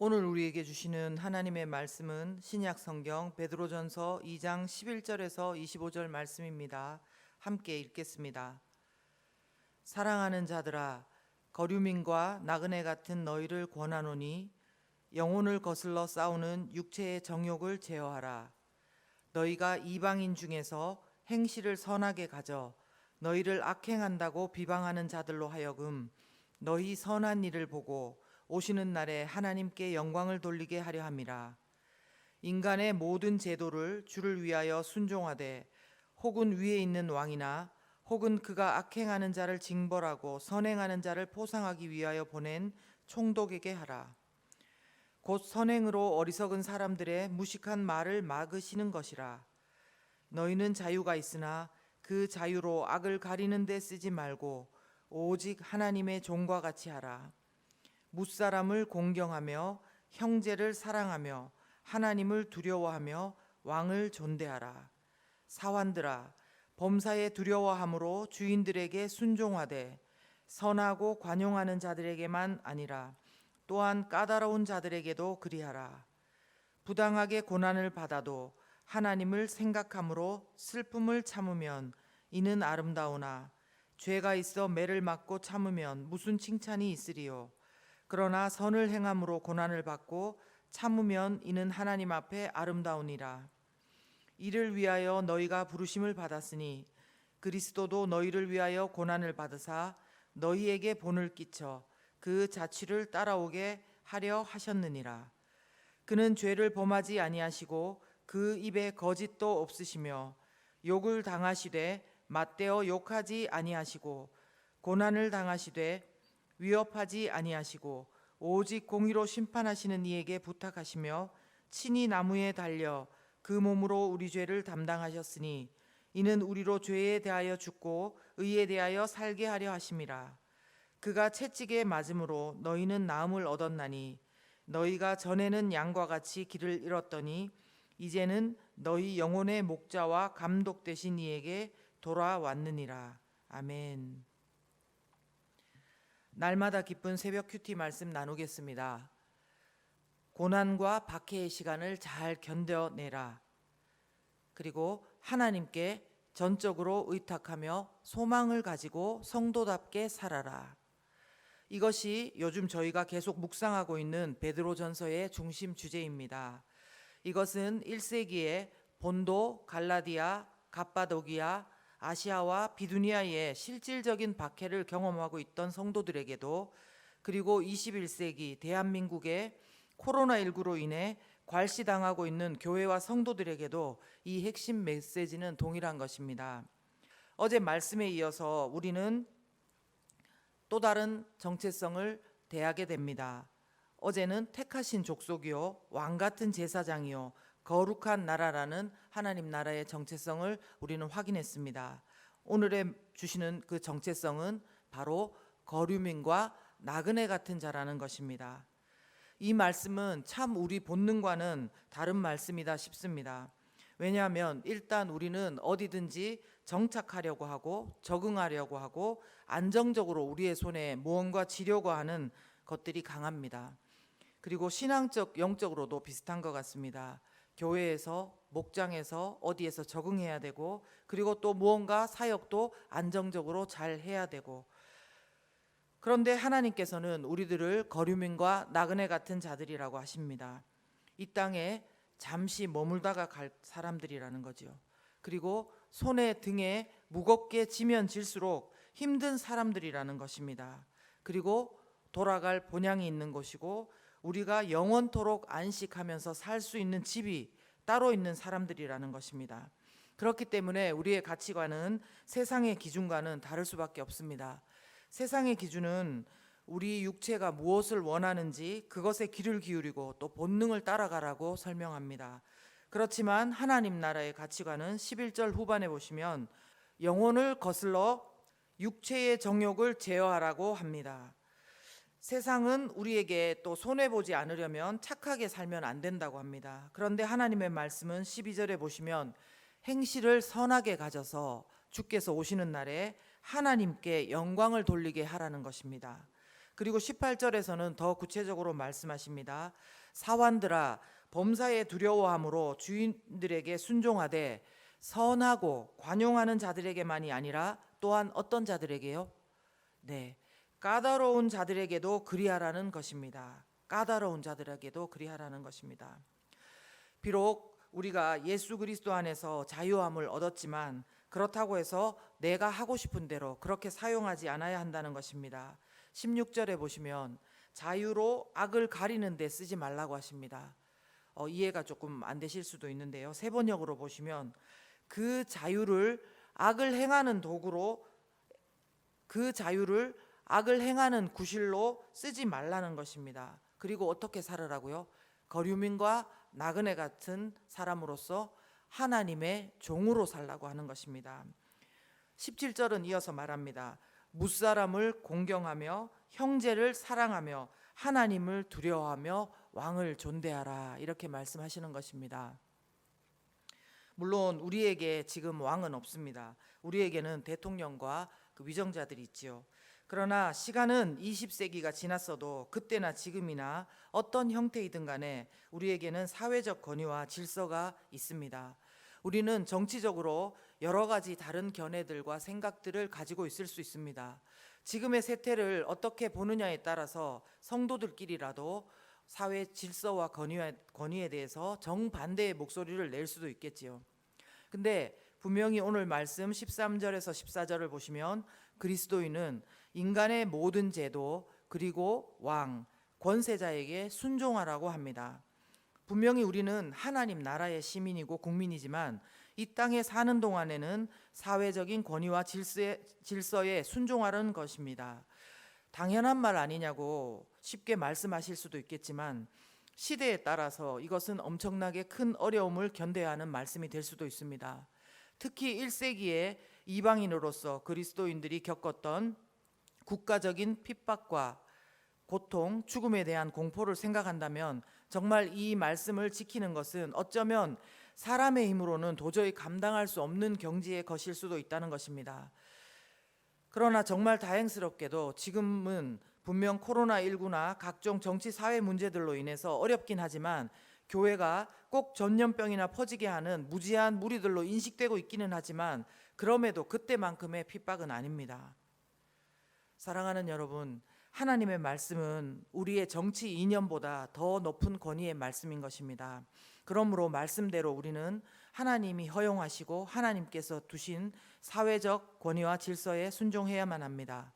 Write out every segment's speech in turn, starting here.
오늘 우리에게 주시는 하나님의 말씀은 신약 성경 베드로전서 2장 11절에서 25절 말씀입니다. 함께 읽겠습니다. 사랑하는 자들아, 거류민과 나그네 같은 너희를 권하노니 영혼을 거슬러 싸우는 육체의 정욕을 제어하라. 너희가 이방인 중에서 행실을 선하게 가져 너희를 악행한다고 비방하는 자들로 하여금 너희 선한 일을 보고 오시는 날에 하나님께 영광을 돌리게 하려 함이라. 인간의 모든 제도를 주를 위하여 순종하되 혹은 위에 있는 왕이나 혹은 그가 악행하는 자를 징벌하고 선행하는 자를 포상하기 위하여 보낸 총독에게 하라. 곧 선행으로 어리석은 사람들의 무식한 말을 막으시는 것이라. 너희는 자유가 있으나 그 자유로 악을 가리는 데 쓰지 말고 오직 하나님의 종과 같이 하라. 무사람을 공경하며 형제를 사랑하며 하나님을 두려워하며 왕을 존대하라. 사환들아, 범사에 두려워함으로 주인들에게 순종하되 선하고 관용하는 자들에게만 아니라 또한 까다로운 자들에게도 그리하라. 부당하게 고난을 받아도 하나님을 생각함으로 슬픔을 참으면 이는 아름다우나 죄가 있어 매를 맞고 참으면 무슨 칭찬이 있으리요. 그러나 선을 행함으로 고난을 받고 참으면 이는 하나님 앞에 아름다우니라. 이를 위하여 너희가 부르심을 받았으니 그리스도도 너희를 위하여 고난을 받으사 너희에게 본을 끼쳐 그 자취를 따라오게 하려 하셨느니라. 그는 죄를 범하지 아니하시고 그 입에 거짓도 없으시며 욕을 당하시되 맞대어 욕하지 아니하시고 고난을 당하시되 위협하지 아니하시고 오직 공의로 심판하시는 이에게 부탁하시며 친히 나무에 달려 그 몸으로 우리 죄를 담당하셨으니 이는 우리로 죄에 대하여 죽고 의에 대하여 살게 하려 하심이라. 그가 채찍에 맞음으로 너희는 나음을 얻었나니 너희가 전에는 양과 같이 길을 잃었더니 이제는 너희 영혼의 목자와 감독 되신 이에게 돌아왔느니라. 아멘. 날마다 기쁜 새벽 큐티 말씀 나누겠습니다. 고난과 박해의 시간을 잘 견뎌내라. 그리고 하나님께 전적으로 의탁하며 소망을 가지고 성도답게 살아라. 이것이 요즘 저희가 계속 묵상하고 있는 베드로전서의 중심 주제입니다. 이것은 1세기에 본도, 갈라디아, 갑바도기아, 아시아와 비두니아의 실질적인 박해를 경험하고 있던 성도들에게도, 그리고 21세기 대한민국의 코로나19로 인해 괄시당하고 있는 교회와 성도들에게도 이 핵심 메시지는 동일한 것입니다. 어제 말씀에 이어서 우리는 또 다른 정체성을 대하게 됩니다. 어제는 택하신 족속이요 왕 같은 제사장이요 거룩한 나라라는 하나님 나라의 정체성을 우리는 확인했습니다. 오늘의 주시는 그 정체성은 바로 거류민과 나그네 같은 자라는 것입니다. 이 말씀은 참 우리 본능과는 다른 말씀이다 싶습니다. 왜냐하면 일단 우리는 어디든지 정착하려고 하고 적응하려고 하고 안정적으로 우리의 손에 무언가 쥐려고 하는 것들이 강합니다. 그리고 신앙적, 영적으로도 비슷한 것 같습니다. 교회에서, 목장에서, 어디에서 적응해야 되고, 그리고 또 무언가 사역도 안정적으로 잘 해야 되고. 그런데 하나님께서는 우리들을 거류민과 나그네 같은 자들이라고 하십니다. 이 땅에 잠시 머물다가 갈 사람들이라는 거죠. 그리고 손에 등에 무겁게 지면 질수록 힘든 사람들이라는 것입니다. 그리고 돌아갈 본향이 있는 곳이고 우리가 영원토록 안식하면서 살 수 있는 집이 따로 있는 사람들이라는 것입니다. 그렇기 때문에 우리의 가치관은 세상의 기준과는 다를 수밖에 없습니다. 세상의 기준은 우리 육체가 무엇을 원하는지 그것에 귀를 기울이고 또 본능을 따라가라고 설명합니다. 그렇지만 하나님 나라의 가치관은 11절 후반에 보시면 영혼을 거슬러 육체의 정욕을 제어하라고 합니다. 세상은 우리에게 또 손해보지 않으려면 착하게 살면 안 된다고 합니다. 그런데 하나님의 말씀은 12절에 보시면 행실을 선하게 가져서 주께서 오시는 날에 하나님께 영광을 돌리게 하라는 것입니다. 그리고 18절에서는 더 구체적으로 말씀하십니다. 사환들아 범사에 두려워함으로 주인들에게 순종하되 선하고 관용하는 자들에게만이 아니라 또한 어떤 자들에게요? 네, 까다로운 자들에게도 그리하라는 것입니다. 까다로운 자들에게도 그리하라는 것입니다. 비록 우리가 예수 그리스도 안에서 자유함을 얻었지만 그렇다고 해서 내가 하고 싶은 대로 그렇게 사용하지 않아야 한다는 것입니다. 16절에 보시면 자유로 악을 가리는 데 쓰지 말라고 하십니다. 이해가 조금 안 되실 수도 있는데요. 세 번역으로 보시면 그 자유를 악을 행하는 도구로, 그 자유를 악을 행하는 구실로 쓰지 말라는 것입니다. 그리고 어떻게 살으라고요? 거류민과 나그네 같은 사람으로서 하나님의 종으로 살라고 하는 것입니다. 17절은 이어서 말합니다. 무사람을 공경하며 형제를 사랑하며 하나님을 두려워하며 왕을 존대하라, 이렇게 말씀하시는 것입니다. 물론 우리에게 지금 왕은 없습니다. 우리에게는 대통령과 그 위정자들이 있지요. 그러나 시간은 20세기가 지났어도 그때나 지금이나 어떤 형태이든 간에 우리에게는 사회적 권위와 질서가 있습니다. 우리는 정치적으로 여러 가지 다른 견해들과 생각들을 가지고 있을 수 있습니다. 지금의 세태를 어떻게 보느냐에 따라서 성도들끼리라도 사회 질서와 권위에 대해서 정반대의 목소리를 낼 수도 있겠지요. 근데 분명히 오늘 말씀 13절에서 14절을 보시면 그리스도인은 인간의 모든 제도 그리고 왕, 권세자에게 순종하라고 합니다. 분명히 우리는 하나님 나라의 시민이고 국민이지만 이 땅에 사는 동안에는 사회적인 권위와 질서에 순종하라는 것입니다. 당연한 말 아니냐고 쉽게 말씀하실 수도 있겠지만 시대에 따라서 이것은 엄청나게 큰 어려움을 견뎌야 하는 말씀이 될 수도 있습니다. 특히 1세기에 이방인으로서 그리스도인들이 겪었던 국가적인 핍박과 고통, 죽음에 대한 공포를 생각한다면 정말 이 말씀을 지키는 것은 어쩌면 사람의 힘으로는 도저히 감당할 수 없는 경지에 거실 수도 있다는 것입니다. 그러나 정말 다행스럽게도 지금은 분명 코로나19나 각종 정치 사회 문제들로 인해서 어렵긴 하지만 교회가 꼭 전염병이나 퍼지게 하는 무지한 무리들로 인식되고 있기는 하지만 그럼에도 그때만큼의 핍박은 아닙니다. 사랑하는 여러분, 하나님의 말씀은 우리의 정치 이념보다 더 높은 권위의 말씀인 것입니다. 그러므로 말씀대로 우리는 하나님이 허용하시고 하나님께서 두신 사회적 권위와 질서에 순종해야만 합니다.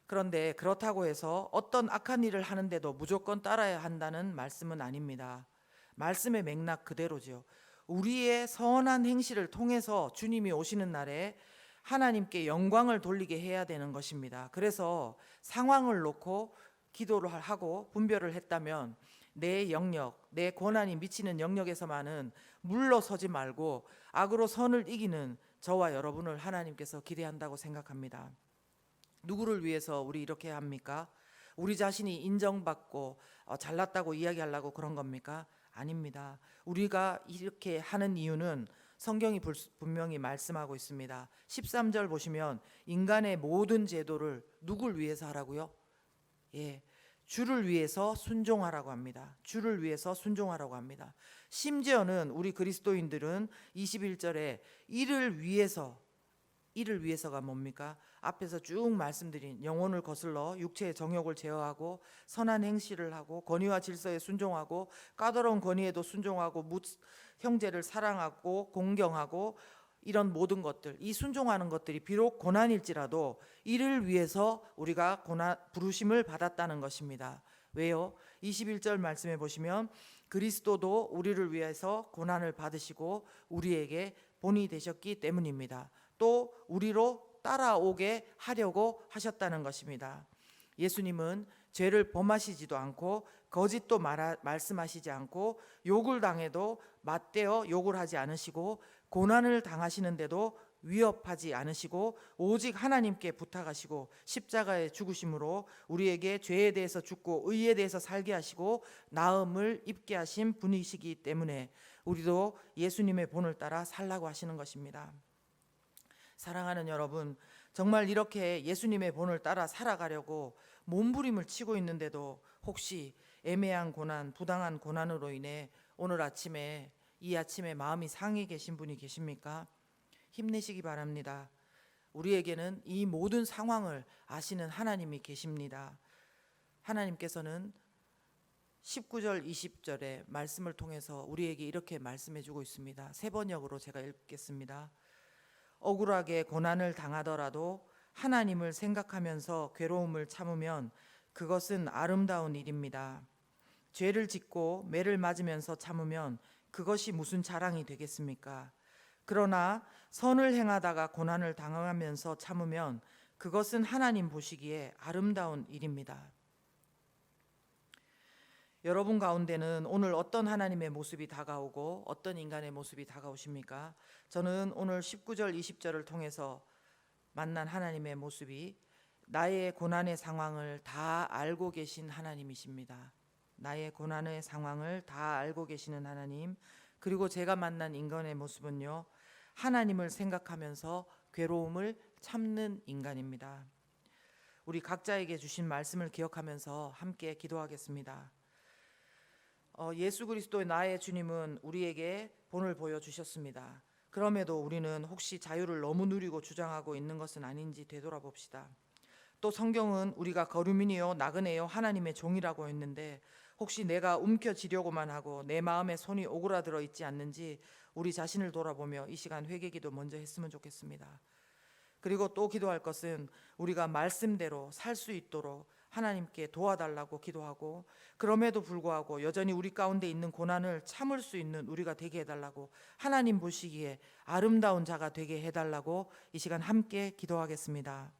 그런데 그렇다고 해서 어떤 악한 일을 하는데도 무조건 따라야 한다는 말씀은 아닙니다. 말씀의 맥락 그대로죠. 우리의 선한 행실을 통해서 주님이 오시는 날에 하나님께 영광을 돌리게 해야 되는 것입니다. 그래서 상황을 놓고 기도를 하고 분별을 했다면 내 영역, 내 권한이 미치는 영역에서만은 물러서지 말고 악으로 선을 이기는 저와 여러분을 하나님께서 기대한다고 생각합니다. 누구를 위해서 우리 이렇게 합니까? 우리 자신이 인정받고 잘났다고 이야기하려고 그런 겁니까? 아닙니다. 우리가 이렇게 하는 이유는 성경이 분명히 말씀하고 있습니다. 13절 보시면 인간의 모든 제도를 누굴 위해서 하라고요? 주를 위해서 순종하라고 합니다. 주를 위해서 순종하라고 합니다. 심지어는 우리 그리스도인들은 21절에 이를 위해서가 뭡니까? 앞에서 쭉 말씀드린 영혼을 거슬러 육체의 정욕을 제어하고 선한 행실을 하고 권위와 질서에 순종하고 까다로운 권위에도 순종하고 형제를 사랑하고 공경하고 이런 모든 것들, 이 순종하는 것들이 비록 고난일지라도 이를 위해서 우리가 부르심을 받았다는 것입니다. 왜요? 21절 말씀해 보시면 그리스도도 우리를 위해서 고난을 받으시고 우리에게 본이 되셨기 때문입니다. 또 우리로 따라오게 하려고 하셨다는 것입니다. 예수님은 죄를 범하시지도 않고 거짓도 말씀하시지 않고 욕을 당해도 맞대어 욕을 하지 않으시고 고난을 당하시는데도 위협하지 않으시고 오직 하나님께 부탁하시고 십자가에 죽으심으로 우리에게 죄에 대해서 죽고 의에 대해서 살게 하시고 나음을 입게 하신 분이시기 때문에 우리도 예수님의 본을 따라 살라고 하시는 것입니다. 사랑하는 여러분, 정말 이렇게 예수님의 본을 따라 살아가려고 몸부림을 치고 있는데도 혹시 애매한 고난, 부당한 고난으로 인해 오늘 아침에 이 아침에 마음이 상해 계신 분이 계십니까? 힘내시기 바랍니다. 우리에게는 이 모든 상황을 아시는 하나님이 계십니다. 하나님께서는 19절 20절의 말씀을 통해서 우리에게 이렇게 말씀해 주고 있습니다. 세 번역으로 제가 읽겠습니다. 억울하게 고난을 당하더라도 하나님을 생각하면서 괴로움을 참으면 그것은 아름다운 일입니다. 죄를 짓고 매를 맞으면서 참으면 그것이 무슨 자랑이 되겠습니까? 그러나 선을 행하다가 고난을 당하면서 참으면 그것은 하나님 보시기에 아름다운 일입니다. 여러분 가운데는 오늘 어떤 하나님의 모습이 다가오고 어떤 인간의 모습이 다가오십니까? 저는 오늘 19절 20절을 통해서 만난 하나님의 모습이 나의 고난의 상황을 다 알고 계신 하나님이십니다. 나의 고난의 상황을 다 알고 계시는 하나님, 그리고 제가 만난 인간의 모습은요, 하나님을 생각하면서 괴로움을 참는 인간입니다. 우리 각자에게 주신 말씀을 기억하면서 함께 기도하겠습니다. 예수 그리스도의 나의 주님은 우리에게 본을 보여주셨습니다. 그럼에도 우리는 혹시 자유를 너무 누리고 주장하고 있는 것은 아닌지 되돌아봅시다. 또 성경은 우리가 거류민이요 나그네요 하나님의 종이라고 했는데 혹시 내가 움켜쥐려고만 하고 내 마음에 손이 오그라들어 있지 않는지 우리 자신을 돌아보며 이 시간 회개기도 먼저 했으면 좋겠습니다. 그리고 또 기도할 것은 우리가 말씀대로 살 수 있도록 하나님께 도와달라고 기도하고, 그럼에도 불구하고 여전히 우리 가운데 있는 고난을 참을 수 있는 우리가 되게 해달라고, 하나님 보시기에 아름다운 자가 되게 해달라고 이 시간 함께 기도하겠습니다.